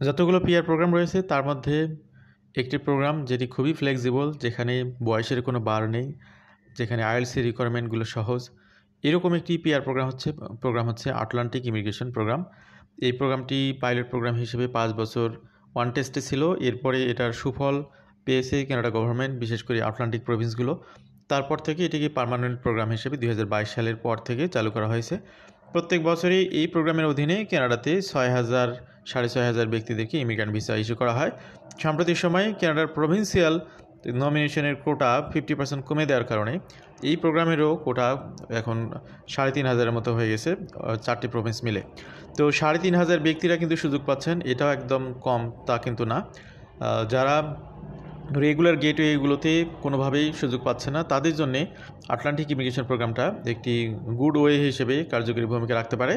যতগুলো PR programme রয়েছে তার মধ্যে একটি প্রোগ্রাম যেটি খুবই ফ্লেক্সিবল, যেখানে বয়সের কোনো বার নেই, যেখানে আইএলসি রিকোয়ারমেন্টগুলো সহজ, এরকম একটি পিআর প্রোগ্রাম হচ্ছে আটলান্টিক ইমিগ্রেশন প্রোগ্রাম। এই প্রোগ্রামটি পাইলট প্রোগ্রাম হিসেবে 5 বছর ওয়ান টেস্টে ছিল। এরপরে এটার সুফল পেয়েছে কানাডা গভর্নমেন্ট, বিশেষ করে আটলান্টিক প্রভিন্সগুলো। তারপর থেকে এটিকে পার্মানেন্ট প্রোগ্রাম হিসেবে 2022 সালের পর থেকে চালু করা হয়েছে। প্রত্যেক বছরই এই প্রোগ্রামের অধীনে কানাডাতে 6,000-6,500 ব্যক্তিদেরকে ইমিগ্রেন্ট ভিসা ইস্যু করা হয়। সাম্প্রতিক সময়ে কানাডার প্রভিন্সিয়াল নমিনেশনের কোটা 50% কমে দেওয়ার কারণে এই প্রোগ্রামেরও কোটা এখন 3,500-এর মতো হয়ে গেছে, 4টি প্রভিন্স মিলে। তো 3,500 ব্যক্তিরা কিন্তু সুযোগ পাচ্ছেন, এটাও একদম কম তা কিন্তু না। যারা রেগুলার গেটওয়েগুলোতে কোনোভাবেই সুযোগ পাচ্ছে না, তাদের জন্যে আটলান্টিক ইমিগ্রেশন প্রোগ্রামটা একটি গুড ওয়ে হিসেবে কার্যকরী ভূমিকা রাখতে পারে।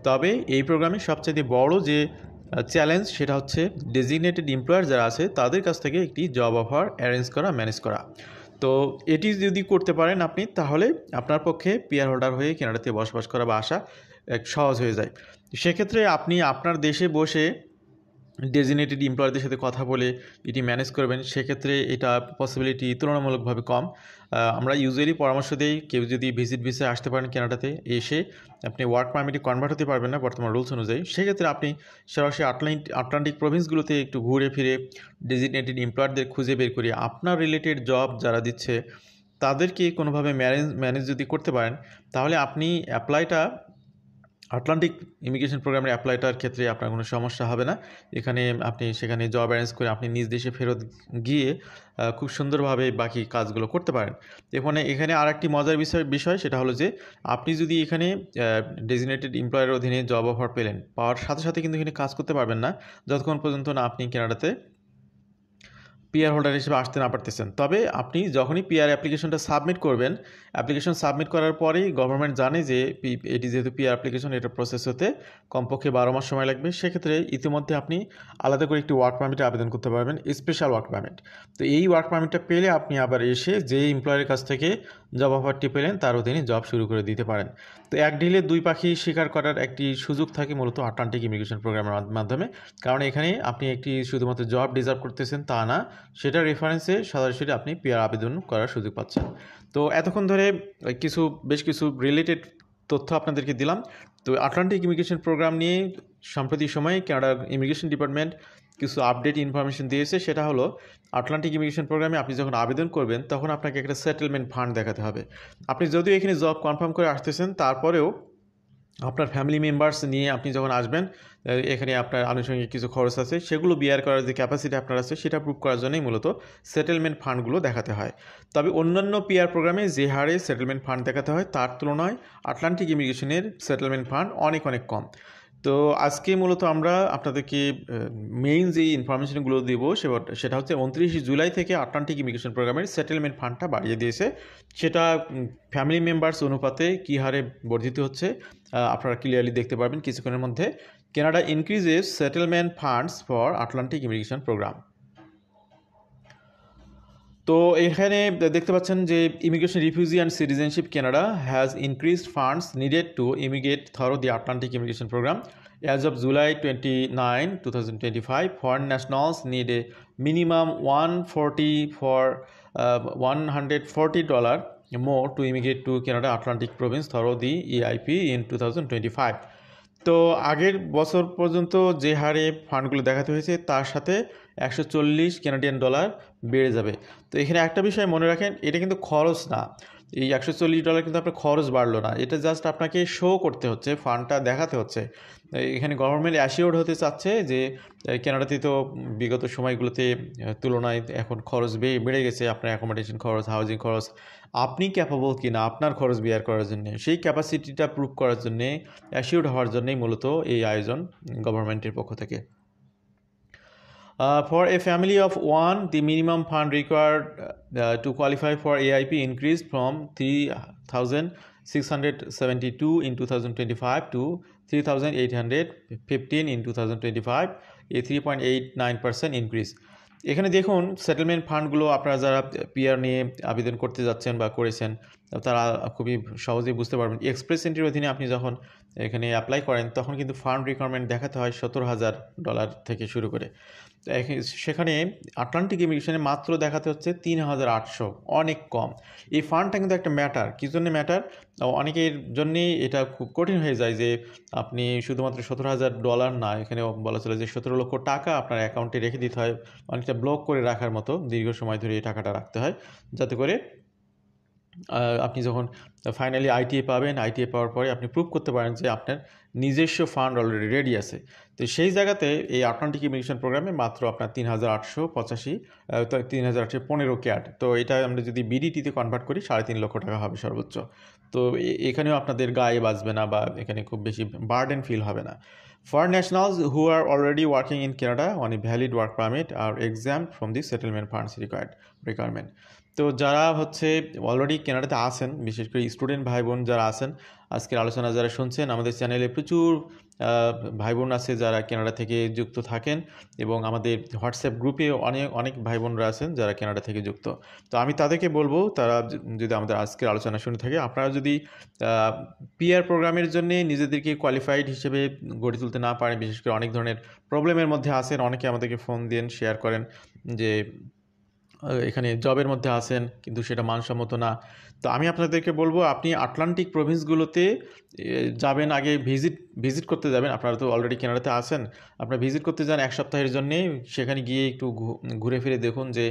তবে এই প্রোগ্রামে সবচেয়ে বড় যে চ্যালেঞ্জ সেটা হচ্ছে ডেজিগনেটেড এমপ্লয়ার যারা আছে তাদের কাছ থেকে একটি জব অফার অ্যারেঞ্জ করা, ম্যানেজ করা। তো এটি যদি করতে পারেন আপনি, তাহলে আপনার পক্ষে পিআর হোল্ডার হয়ে কানাডাতে বসবাস করা বা আসা এক সহজ হয়ে যায়। সেক্ষেত্রে আপনি আপনার দেশে বসে ডেজিগনেটেড এমপ্লয়ারদের সাথে কথা বলে এটি ম্যানেজ করবেন, সেক্ষেত্রে এটা পসিবিলিটি তুলনামূলকভাবে কম। আমরা ইউজুয়ালি পরামর্শ দিই, কেউ যদি ভিজিট ভিসায় আসতে পারেন কানাডাতে, এসে আপনি ওয়ার্ক পারমিটে কনভার্ট হতে পারবেন না বর্তমান রুলস অনুযায়ী, সেক্ষেত্রে আপনি সরাসরি আটলান্টিক প্রভিন্সগুলোতে একটু ঘুরে ফিরে ডেজিগনেটেড এমপ্লয়ারদের খুঁজে বের করে আপনার রিলেটেড জব যারা দিচ্ছে তাদেরকে কোনোভাবে ম্যানেজ যদি করতে পারেন, তাহলে আপনি অ্যাপ্লাইটা আটলান্টিক ইমিগ্রেশন প্রোগ্রামের অ্যাপ্লাইটার ক্ষেত্রে আপনার কোনো সমস্যা হবে না। এখানে আপনি সেখানে জব অ্যারেঞ্জ করে আপনি নিজ দেশে ফেরত গিয়ে খুব সুন্দরভাবে বাকি কাজগুলো করতে পারেন। এখানে আর একটি মজার বিষয় সেটা হলো যে আপনি যদি এখানে ডেজিগনেটেড এমপ্লয়ের অধীনে জব অফার পাওয়ার সাথে সাথে কিন্তু এখানে কাজ করতে পারবেন না, যতক্ষণ পর্যন্ত না আপনি কানাডাতে পিআর হোল্ডার হিসেবে আসতে না পারতেছেন। তবে আপনি যখনই পিআর অ্যাপ্লিকেশনটা সাবমিট করবেন, অ্যাপ্লিকেশন সাবমিট করার পরেই গভর্নমেন্ট জানে যে এটি যেহেতু পিআর অ্যাপ্লিকেশন, এটা প্রসেস হতে কমপক্ষে 12 মাস সময় লাগবে। সেক্ষেত্রে ইতিমধ্যে আপনি আলাদা করে একটি ওয়ার্ক পারমিটে আবেদন করতে পারবেন, স্পেশাল ওয়ার্ক পারমিট। তো এই ওয়ার্ক পারমিটটা পেলে আপনি আবার এসে যে এমপ্লয়ের কাছ থেকে জব অফারটি পেলেন তার অধীনে জব শুরু করে দিতে পারেন। তো এক ঢিলে দুই পাখি শিকার করার একটি সুযোগ থাকে মূলত আটলান্টিক ইমিগ্রেশন প্রোগ্রামের মাধ্যমে। কারণ এখানে আপনি একটি শুধুমাত্র জব ডিজার্ভ করতেছেন তা না, সেটা রেফারেন্সে সরাসরি আপনি পিআর আবেদন করার সুযোগ পাচ্ছেন। তো এতক্ষণ ধরে বেশ কিছু রিলেটেড তথ্য আপনাদেরকে দিলাম। তো আটলান্টিক ইমিগ্রেশন প্রোগ্রাম নিয়ে সাম্প্রতিক সময়ে কানাডা ইমিগ্রেশন ডিপার্টমেন্ট কিছু আপডেট ইনফরমেশন দিয়েছে। সেটা হলো আটলান্টিক ইমিগ্রেশন প্রোগ্রামে আপনি যখন আবেদন করবেন তখন আপনাকে একটা সেটেলমেন্ট ফান্ড দেখাতে হবে। আপনি যদিও এখানে জব কনফার্ম করে আসতেছেন, তারপরেও আপনার ফ্যামিলি মেম্বার্স নিয়ে আপনি যখন আসবেন, এখানে আপনার আনুষঙ্গিক কিছু খরচ আছে, সেগুলো বিয়ার করার যে ক্যাপাসিটি আপনার আছে সেটা প্রুভ করার জন্যই মূলত সেটেলমেন্ট ফান্ডগুলো দেখাতে হয়। তবে অন্যান্য পিআর প্রোগ্রামে যে হারে সেটেলমেন্ট ফান্ড দেখাতে হয় তার তুলনায় আটলান্টিক ইমিগ্রেশনের সেটেলমেন্ট ফান্ড অনেক অনেক কম। তো আজকে মূলত আমরা আপনাদেরকে মেইন যে ইনফরমেশনগুলো দেব সেটা হচ্ছে 29 জুলাই থেকে আটলান্টিক ইমিগ্রেশন প্রোগ্রামের সেটেলমেন্ট ফান্ডটা বাড়িয়ে দিয়েছে। সেটা ফ্যামিলি মেম্বার্স অনুপাতে কী হারে বর্ধিত হচ্ছে আপনারা ক্লিয়ারলি দেখতে পারবেন কিছুক্ষণের মধ্যে। Canada increases settlement funds for Atlantic immigration program. তো এখানে দেখতে পাচ্ছেন যে immigration, refugee and citizenship Canada has increased funds needed to immigrate through the Atlantic immigration programme. As of July 29, 2025, foreign nationals need a minimum $140 more to immigrate to Canada Atlantic province through the EIP in 2025. তো আগের বছর পর্যন্ত যে হারে ফান্ডগুলো দেখাতে হয়েছে তার সাথে $140 বেড়ে যাবে। তো এখানে একটা বিষয় মনে রাখেন, এটা কিন্তু খরচ না। এই $140 কিন্তু আপনার খরচ বাড়লো না, এটা জাস্ট আপনাকে শো করতে হচ্ছে, ফান্ডটা দেখাতে হচ্ছে। এখানে গভর্নমেন্ট অ্যাসিওর্ড হতে চাচ্ছে যে কানাডাতে তো বিগত সময়গুলোতে তুলনায় এখন খরচ বেড়ে গেছে, আপনার অ্যাকোমোডেশন খরচ, হাউজিং খরচ, আপনি ক্যাপাবল কিনা আপনার খরচ বিয়ার করার জন্য, সেই ক্যাপাসিটিটা প্রুভ করার জন্যে, অ্যাসিওর্ড হওয়ার জন্যই মূলত এই আয়োজন গভর্নমেন্টের পক্ষ থেকে। For a family of one, the minimum fund required to qualify for AIP increased from $3,672 in 2025 to $3,815 in 2025, a 3.89% increase. এখানে দেখুন সেটেলমেন্ট ফান্ডগুলো আপনারা যারা পিআর নিয়ে আবেদন করতে যাচ্ছেন বা করেছেন তারা খুবই সহজেই বুঝতে পারবেন। এক্সপ্রেস এন্ট্রির অধীনে আপনি যখন এখানে অ্যাপ্লাই করেন তখন কিন্তু ফান্ড রিকোয়ারমেন্ট দেখাতে হয় $17,000 থেকে শুরু করে। তো সেখানে আটলান্টিক ইমিগ্রেশনে মাত্র দেখাতে হচ্ছে 3,800, অনেক কম। এই ফান্ডটা কিন্তু একটা ম্যাটার। কী জন্য ম্যাটার? অনেকের জন্যেই এটা খুব কঠিন হয়ে যায় যে আপনি শুধুমাত্র $17,000 না, এখানে বলা চলে যে 17 লক্ষ টাকা আপনার অ্যাকাউন্টে রেখে দিতে হয়, অনেকটা ব্লক করে রাখার মতো দীর্ঘ সময় ধরে এই টাকাটা রাখতে হয়, যাতে করে আপনি যখন ফাইনালি আইটিএ পাবেন, আইটিএ পাওয়ার পরে আপনি প্রুভ করতে পারেন যে আপনার নিজস্ব ফান্ড অলরেডি রেডি আছে। তো সেই জায়গাতে এই আটলান্টিক ইমিগ্রেশন প্রোগ্রামে মাত্র আপনার 3,885, 3,815 ক্যাড। তো এটা আমরা যদি বিডিটিতে কনভার্ট করি 3.5 লক্ষ টাকা হবে সর্বোচ্চ। তো এখানেও আপনাদের গায়ে বাজবে না বা এখানে খুব বেশি বার্ডেন ফিল হবে না। For nationals who are already working in Canada on a valid work permit are exempt from the settlement funds requirement. তো যারা হচ্ছে অলরেডি কানাডাতে আছেন, বিশেষ করে স্টুডেন্ট ভাই বোন যারা আছেন, আজকের আলোচনা যারা শুনছেন, আমাদের চ্যানেলে প্রচুর ভাই বোন আছে যারা কানাডা থেকে যুক্ত থাকেন, এবং আমাদের হোয়াটসঅ্যাপ গ্রুপে অনেক ভাই বোনরা আছেন যারা কানাডা থেকে যুক্ত। তো আমি তাদেরকে বলবো, তারা যদি আমাদের আজকের আলোচনা শুনে থাকে, আপনারা যদি পিআর প্রোগ্রামের জন্য নিজেদেরকে কোয়ালিফাইড হিসেবে গড়ে তুলতে না পারেন, বিশেষ করে অনেক ধরনের প্রবলেমের মধ্যে আছেন, অনেকে আমাদেরকে ফোন দেন, শেয়ার করেন যে এখানে জবের মধ্যে আছেন কিন্তু সেটা মানসম্মত না। তো আমি আপনাদেরকে বলবো, আপনি আটলান্টিক প্রভিন্সগুলোতে যাবেন, আগে ভিজিট করতে যাবেন। আপনারা তো অলরেডি কানাডাতে আছেন, আপনারা ভিজিট করতে যান 1 সপ্তাহের জন্যে। সেখানে গিয়ে একটু ঘুরে ফিরে দেখুন যে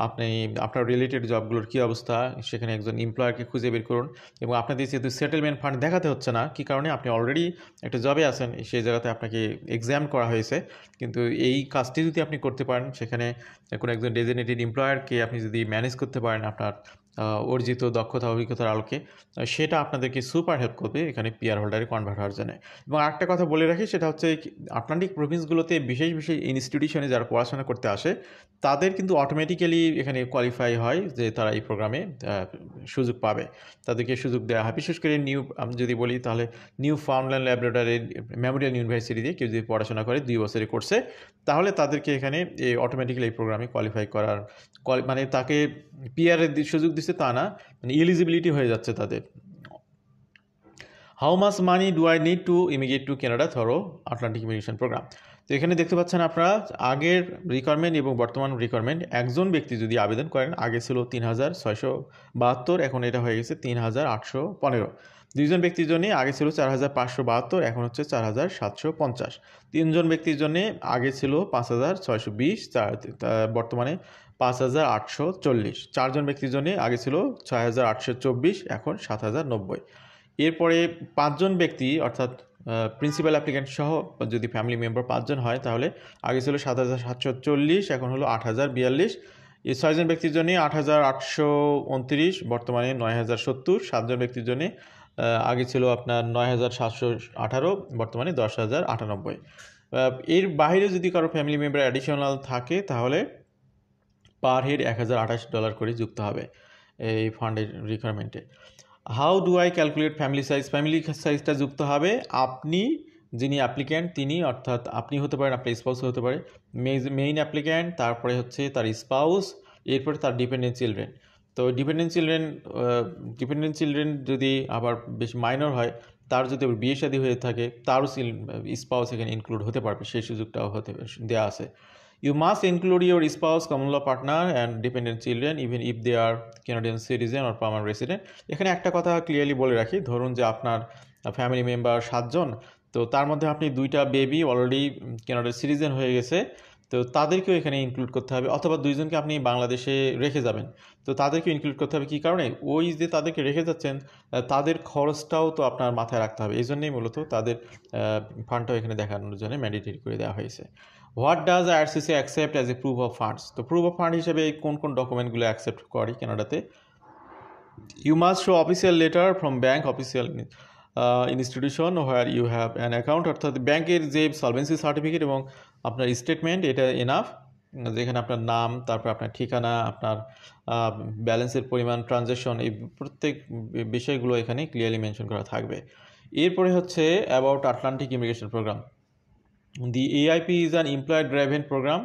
আপনি আপনার রিলেটেড জবগুলোর কী অবস্থা, সেখানে একজন এমপ্লয়ারকে খুঁজে বের করুন। এবং আপনাদের যেহেতু সেটেলমেন্ট ফান্ড দেখাতে হচ্ছে না, কী কারণে? আপনি অলরেডি একটা জবে আছেন, সেই জায়গাতে আপনাকে এক্সাম করা হয়েছে। কিন্তু এই কাজটি যদি আপনি করতে পারেন, সেখানে কোনো একজন ডেজিগনেটেড এমপ্লয়ারকে আপনি যদি ম্যানেজ করতে পারেন আপনার অর্জিত দক্ষতা অভিজ্ঞতার আলোকে, সেটা আপনাদেরকে সুপার হেল্প করবে এখানে পিআর হোল্ডারে কনভার্ট হওয়ার জন্য। এবং আরেকটা কথা বলে রাখি, সেটা হচ্ছে আটলান্টিক প্রভিন্সগুলোতে বিশেষ ইনস্টিটিউশনে যারা পড়াশোনা করতে আসে, তাদের কিন্তু অটোমেটিক্যালি এখানে কোয়ালিফাই হয় যে তারা এই প্রোগ্রামে সুযোগ পাবে, তাদেরকে সুযোগ দেওয়া হয়। বিশেষ করে আমি যদি বলি তাহলে নিউ ফাউন্ডল্যান্ড ল্যাবরেটরি মেমোরিয়াল ইউনিভার্সিটিতে কেউ যদি পড়াশোনা করে 2 বছরের কোর্সে, তাহলে তাদেরকে এখানে অটোমেটিক্যালি এই প্রোগ্রামে কোয়ালিফাই করার মানে তাকে পিআরের সুযোগ দিচ্ছে তা না, মানে এলিজিবিলিটি হয়ে যাচ্ছে তাদের। How much money do I need to immigrate to Canada through Atlantic immigration program? তো এখানে দেখতে পাচ্ছেন আপনারা আগের রিকোয়ারমেন্ট এবং বর্তমান রিকোয়ারমেন্ট। একজন ব্যক্তি যদি আবেদন করেন, আগে ছিল 3,672, এখন এটা হয়ে গেছে 3,815। দুইজন ব্যক্তির জন্য আগে ছিল 4,572, এখন হচ্ছে 4,750। তিনজন ব্যক্তির জন্য আগে ছিল 5,620, বর্তমানে 5,840। চারজন ব্যক্তির জন্য আগে ছিল 6,824, এখন 7,090। এরপরে 5 জন ব্যক্তি, অর্থাৎ প্রিন্সিপাল অ্যাপ্লিক্যান্ট সহ যদি ফ্যামিলি মেম্বার 5 জন হয়, তাহলে আগে ছিল 7,740, এখন হলো 8,042। এই 6 জন ব্যক্তির জন্য 8,829, বর্তমানে 9,070। 7 জন ব্যক্তির জন্য আগে ছিল আপনার 9,718, বর্তমানে 10,098। এর বাইরে যদি কারো ফ্যামিলি মেম্বার অ্যাডিশনাল থাকে, তাহলে পার হেড $1,028 করে যুক্ত হবে এই ফান্ডের রিকোয়ারমেন্টে। How do I calculate family size? Family সাইজটা যুক্ত হবে আপনি, যিনি অ্যাপ্লিক্যান্ট তিনি, অর্থাৎ আপনি হতে পারেন, আপনার স্পাউস হতে পারে। মেইন অ্যাপ্লিক্যান্ট, তারপরে হচ্ছে তার স্পাউস, এরপরে তার ডিপেন্ডেন্ট চিলড্রেন। তো ডিপেন্ডেন্ট চিলড্রেন যদি আবার বেশি মাইনর হয়, তার যদি বিয়ে শাদী হয়ে থাকে, তারও স্পাউস এখানে ইনক্লুড হতে পারবে, সেই সুযোগটাও দেওয়া আছে। You must include your spouse, common law partner and dependent children even if they are Canadian citizen or permanent resident. এখানে একটা কথা ক্লিয়ারলি বলে রাখি, ধরুন যে আপনার ফ্যামিলি মেম্বার 7 জন, তো তার মধ্যে আপনি 2টা বেবি অলরেডি কানাডার সিটিজেন হয়ে গেছে, তো তাদেরকেও এখানে ইনক্লুড করতে হবে। অথবা 2 জনকে আপনি বাংলাদেশে রেখে যাবেন, তো তাদেরকে ইনক্লুড করতে হবে। কী কারণে? ওই যে তাদেরকে রেখে যাচ্ছেন, তাদের খরচটাও তো আপনার মাথায় রাখতে হবে। এই জন্যই মূলত তাদের ফান্ডটাও এখানে দেখানোর জন্য ম্যান্ডেটরি করে দেওয়া হয়েছে। What does IRCC accept as a proof of funds? তো প্রুফ অফ ফান্ড হিসেবে কোন ডকুমেন্টগুলো অ্যাকসেপ্ট করে কানাডাতে? You must show official letter from bank, official institution where you have an account, অর্থাৎ ব্যাংকের যে সলভেন্সি সার্টিফিকেট এবং আপনার স্টেটমেন্ট, এটা এনাফ, যেখানে আপনার নাম, তারপর আপনার ঠিকানা, আপনার ব্যালেন্সের পরিমাণ, ট্রানজ্যাকশন, এই প্রত্যেক বিষয়গুলো এখানে ক্লিয়ারলি মেনশন করা থাকবে। এরপরে হচ্ছে about Atlantic immigration programme. The AIP is an employer-driven program,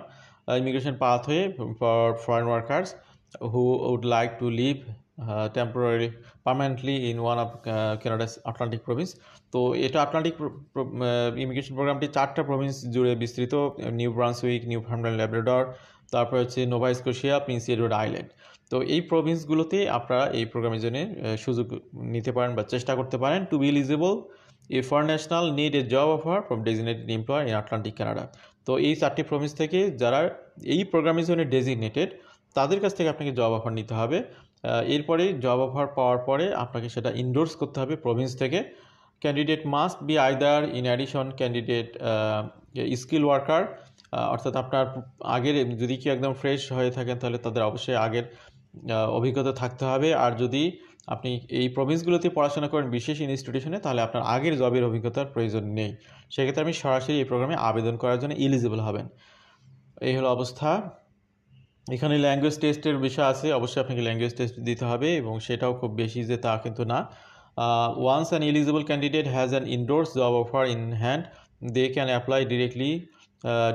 immigration pathway for foreign workers who would like to live temporary permanently in one of Canada's Atlantic Province. তো এটা আটলান্টিক ইমিগ্রেশন প্রোগ্রামটি 4টা Province জুড়ে বিস্তৃত: new Brunswick, new ফাউন্ডল্যান্ড, Labrador, তারপর হচ্ছে Nova Scotia, Prince Edward island. তো এই প্রভিন্সগুলোতে আপনারা এই প্রোগ্রামের জন্য সুযোগ নিতে পারেন বা চেষ্টা করতে পারেন। To be eligible, a foreign national need a job offer from designated employer in Atlantic Canada. তো এই 4টি প্রভিন্স থেকে যারা এই প্রোগ্রামের জন্য ডেজিগনেটেড, তাদের কাছ থেকে আপনাকে জব অফার নিতে হবে। এরপরে জব অফার পাওয়ার পরে আপনাকে সেটা ইনডোর্স করতে হবে প্রভিন্স থেকে। Candidate must be either in addition candidate skill worker, অর্থাৎ আপনার আগের যদি কি একদম ফ্রেশ হয়ে থাকেন তাহলে তাদের অবশ্যই আগের অভিজ্ঞতা থাকতে হবে। আর যদি আপনি এই প্রভিন্সগুলোতে পড়াশোনা করেন বিশেষ ইনস্টিটিউশনে, তাহলে আপনার আগের জবের অভিজ্ঞতার প্রয়োজন নেই। সেক্ষেত্রে আপনি সরাসরি এই প্রোগ্রামে আবেদন করার জন্য এলিজিবল হবেন। এই হলো অবস্থা। এখানে ল্যাঙ্গুয়েজ টেস্টের বিষয় আছে, অবশ্যই আপনাকে ল্যাঙ্গুয়েজ টেস্ট দিতে হবে, এবং সেটাও খুব বেশি যে তা কিন্তু না। Once an eligible candidate has an endorsed job offer in hand, they can apply directly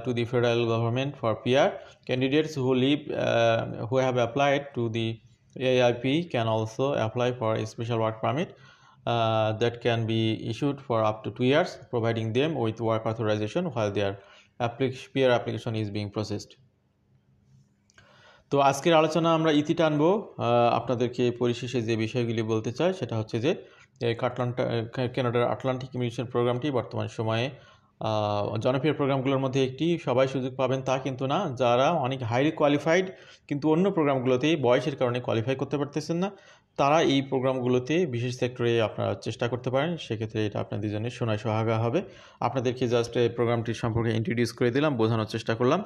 to the federal government for PR. Candidates who have applied to the AIP can also apply for a special work permit that can be issued for up to 2 years, providing them with work authorization while their PR application is being processed. তো আজকের আলোচনা আমরা ইতি টানবো। আপনাদেরকে পরিশেষে যে বিষয়গুলি বলতে চাই সেটা হচ্ছে যে কানাডার আটলান্টিক ইমিগ্রেশন প্রোগ্রামটি বর্তমান সময়ে জনপ্রিয় প্রোগ্রামগুলোর মধ্যে একটি। সবাই সুযোগ পাবেন তা কিন্তু না। যারা অনেক হাইলি কোয়ালিফাইড কিন্তু অন্য প্রোগ্রামগুলোতেই বয়সের কারণে কোয়ালিফাই করতে পারতেছেন না, তারা এই প্রোগ্রামগুলোতে বিশেষ সেক্টরে আপনারা চেষ্টা করতে পারেন। সেক্ষেত্রে এটা আপনাদের জন্য সোনায় সোহাগা হবে। আপনাদেরকে জাস্ট এই প্রোগ্রামটির সম্পর্কে ইন্ট্রোডিউস করে দিলাম, বোঝানোর চেষ্টা করলাম।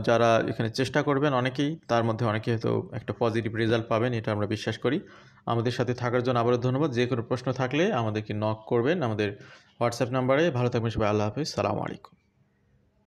যারা এখানে চেষ্টা করবেন অনেকেই, তার মধ্যে অনেকে হয়তো একটা পজিটিভ রেজাল্ট পাবেন, এটা আমরা বিশ্বাস করি। আমাদের সাথে থাকার জন্য আবারও ধন্যবাদ। যে কোনো প্রশ্ন থাকলে আমাদেরকে নক করবেন আমাদের হোয়াটসঅ্যাপ নাম্বারে। ভালো থাকবেন সবাই। আল্লাহ হাফিজ। সালামু আলাইকুম।